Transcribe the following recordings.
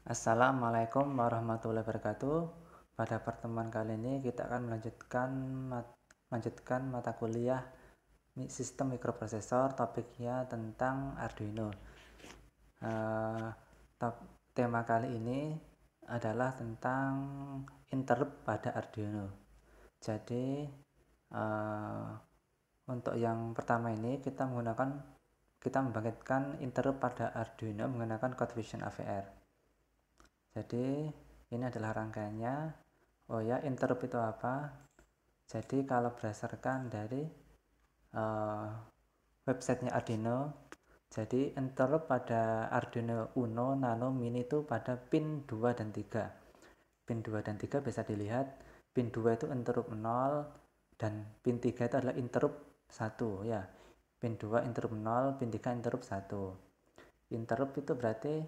Assalamualaikum warahmatullahi wabarakatuh. Pada pertemuan kali ini kita akan melanjutkan mata kuliah sistem mikroprosesor, topiknya tentang Arduino. Eh, Tema kali ini adalah tentang interrupt pada Arduino. Jadi untuk yang pertama ini kita membangkitkan interrupt pada Arduino menggunakan CodeVision AVR. Jadi ini adalah rangkaiannya. Oh ya, interrupt itu apa? Jadi kalau berdasarkan dari websitenya Arduino, jadi interrupt pada Arduino Uno, Nano, Mini itu pada pin 2 dan 3. Pin 2 dan 3 bisa dilihat. Pin 2 itu interrupt 0 dan pin 3 itu adalah interrupt 1 ya. Pin 2 interrupt 0, pin 3 interrupt 1. Interrupt itu berarti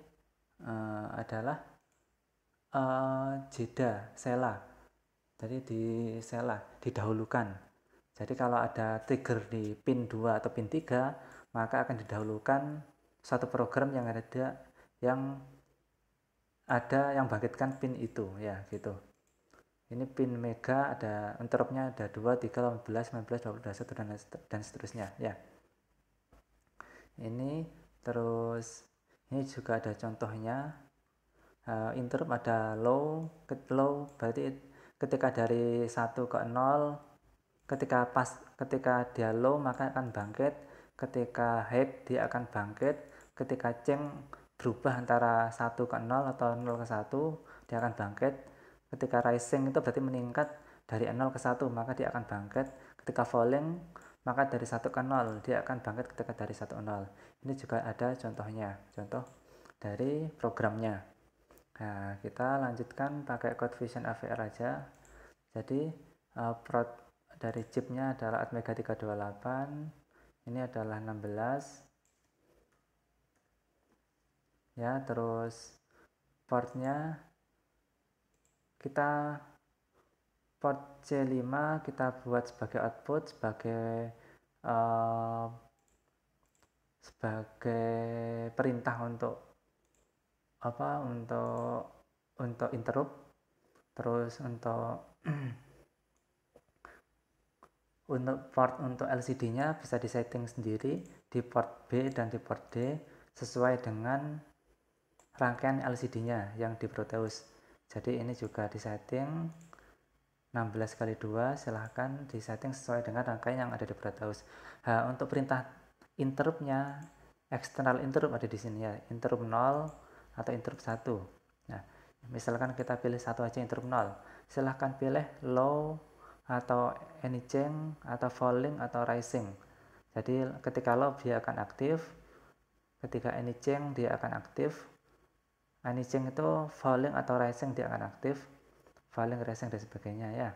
adalah jeda, sela. Jadi di sela, didahulukan. Jadi kalau ada trigger di pin 2 atau pin 3, maka akan didahulukan suatu program yang yang bangkitkan pin itu ya gitu. Ini pin mega, ada interruptnya ada 2, 3, 18, 19, 20, 21 dan seterusnya ya. Ini terus ini juga ada contohnya. Interrupt ada low berarti ketika dari 1 ke 0, ketika dia low maka akan bangkit, ketika high dia akan bangkit, ketika change berubah antara 1 ke 0 atau 0 ke 1 dia akan bangkit, ketika rising itu berarti meningkat dari 0 ke 1 maka dia akan bangkit, ketika falling maka dari 1 ke 0 dia akan bangkit ketika dari 1 ke 0. Ini juga ada contohnya, contoh dari programnya. Nah, kita lanjutkan pakai CodeVision AVR aja. Jadi prot dari chipnya adalah Atmega 328. Ini adalah 16. Ya, terus portnya kita port C5 kita buat sebagai output, sebagai perintah untuk untuk interrupt. Terus untuk port untuk LCD-nya bisa disetting sendiri di port B dan di port D sesuai dengan rangkaian LCD-nya yang di Proteus. Jadi ini juga disetting 16x2, silahkan disetting sesuai dengan rangkaian yang ada di Proteus. Nah, untuk perintah interrupt-nya, external interrupt ada di sini ya, interrupt 0 atau interrupt 1. Nah, misalkan kita pilih satu aja, interrupt 0. Silahkan pilih low atau any change atau falling atau rising. Jadi ketika low dia akan aktif, ketika any change dia akan aktif, any change itu falling atau rising dia akan aktif, falling, rising dan sebagainya ya.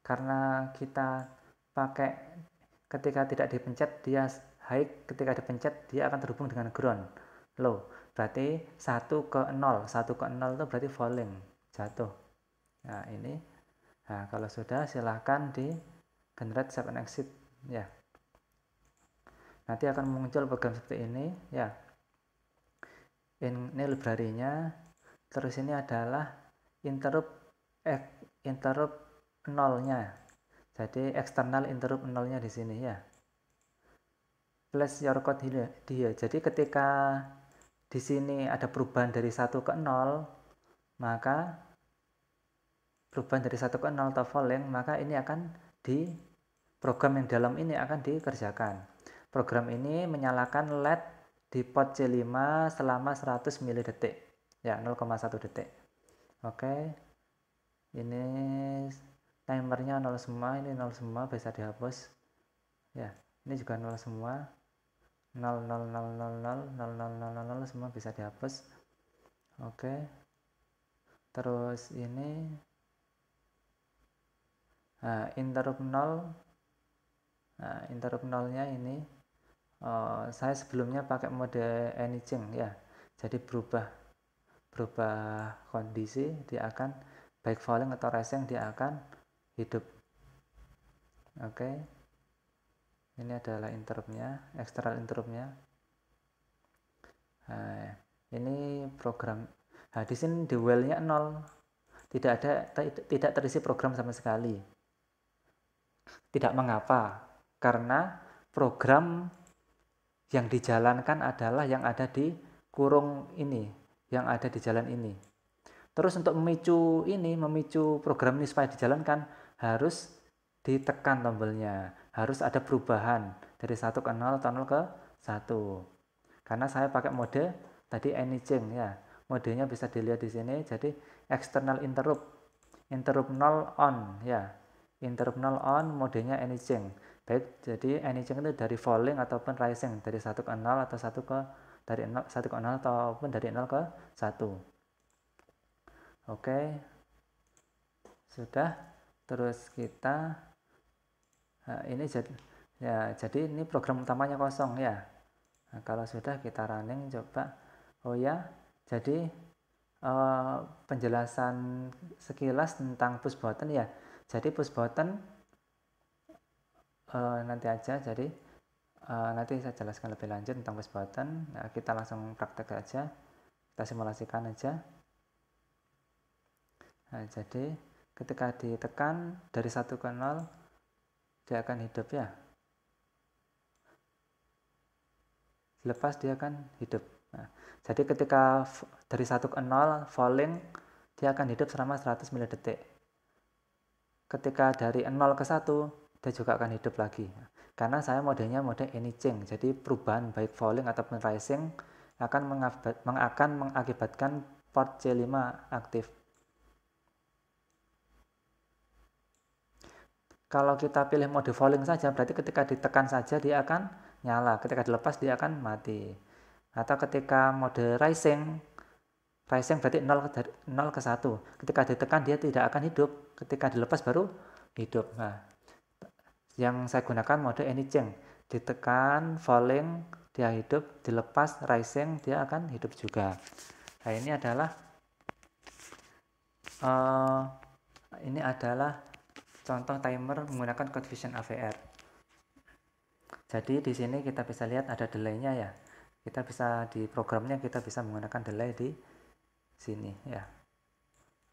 Karena kita pakai ketika tidak dipencet dia high, ketika dipencet dia akan terhubung dengan ground, low. Berarti 1 ke 0, 1 ke 0 itu berarti falling, jatuh. Nah ini, nah kalau sudah silahkan di generate save and exit ya. Nanti akan muncul program seperti ini ya. Ini library-nya. Terus ini adalah interrupt nolnya. Jadi eksternal interrupt nolnya di sini ya. Place your code here. Jadi ketika di sini ada perubahan dari 1 ke 0, maka perubahan dari 1 ke 0 atau falling, maka ini akan di program yang dalam ini akan dikerjakan. Program ini menyalakan LED di port C5 selama 100 mD ya, 0,1 detik. Oke, ini timernya 0 semua, ini 0 semua, bisa dihapus ya. Ini juga 0 semua, 0 0 0 0 0 0 0 0 0 semua bisa dihapus. Oke, terus ini interrupt 0. Nah, interrupt 0-nya ini saya sebelumnya pakai mode anything ya. Jadi berubah kondisi, dia akan baik falling atau rising dia akan hidup. Oke. Ini adalah interruptnya, eksternal interruptnya. Nah, ini program. Nah, di sini di while-nya 0, tidak terisi program sama sekali. Tidak mengapa, karena program yang dijalankan adalah yang ada di kurung ini, yang ada di jalan ini. Terus untuk memicu program ini supaya dijalankan, harus ditekan tombolnya, harus ada perubahan dari 1 ke 0 atau 0 ke 1. Karena saya pakai mode tadi anything ya. Modenya bisa dilihat di sini. Jadi external interrupt 0 on ya. Interrupt 0 on, modenya anything. Baik, jadi anything itu dari falling ataupun rising, dari 1 ke 0 atau 1 ke dari 0, 1 ke 0 ataupun dari 0 ke 1. Oke, sudah. Terus kita ini jadi ini program utamanya kosong ya. Nah, kalau sudah kita running coba. Oh ya, jadi penjelasan sekilas tentang push button ya. Jadi push button nanti aja. Jadi nanti saya jelaskan lebih lanjut tentang push button. Nah, kita langsung praktek aja. Kita simulasikan aja. Nah, jadi ketika ditekan dari 1 ke 0 dia akan hidup ya. Lepas dia akan hidup. Nah, jadi ketika dari 1 ke 0 falling dia akan hidup selama 100 milidetik. Ketika dari 0 ke 1 dia juga akan hidup lagi. Karena saya modenya mode anything. Jadi perubahan baik falling ataupun rising akan mengakibatkan port C5 aktif. Kalau kita pilih mode falling saja, berarti ketika ditekan saja dia akan nyala, ketika dilepas dia akan mati. Atau ketika mode rising berarti 0 ke 1. Ketika ditekan dia tidak akan hidup, ketika dilepas baru hidup. Nah, yang saya gunakan mode anything. Ditekan, falling, dia hidup, dilepas, rising, dia akan hidup juga. Nah, ini adalah contoh timer menggunakan CodeVision AVR. Jadi di sini kita bisa lihat ada delay-nya ya. Kita bisa di programnya kita bisa menggunakan delay di sini ya.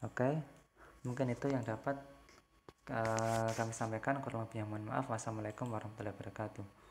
Oke. Mungkin itu yang dapat kami sampaikan. Kurang lebihnya mohon maaf. Wassalamualaikum warahmatullahi wabarakatuh.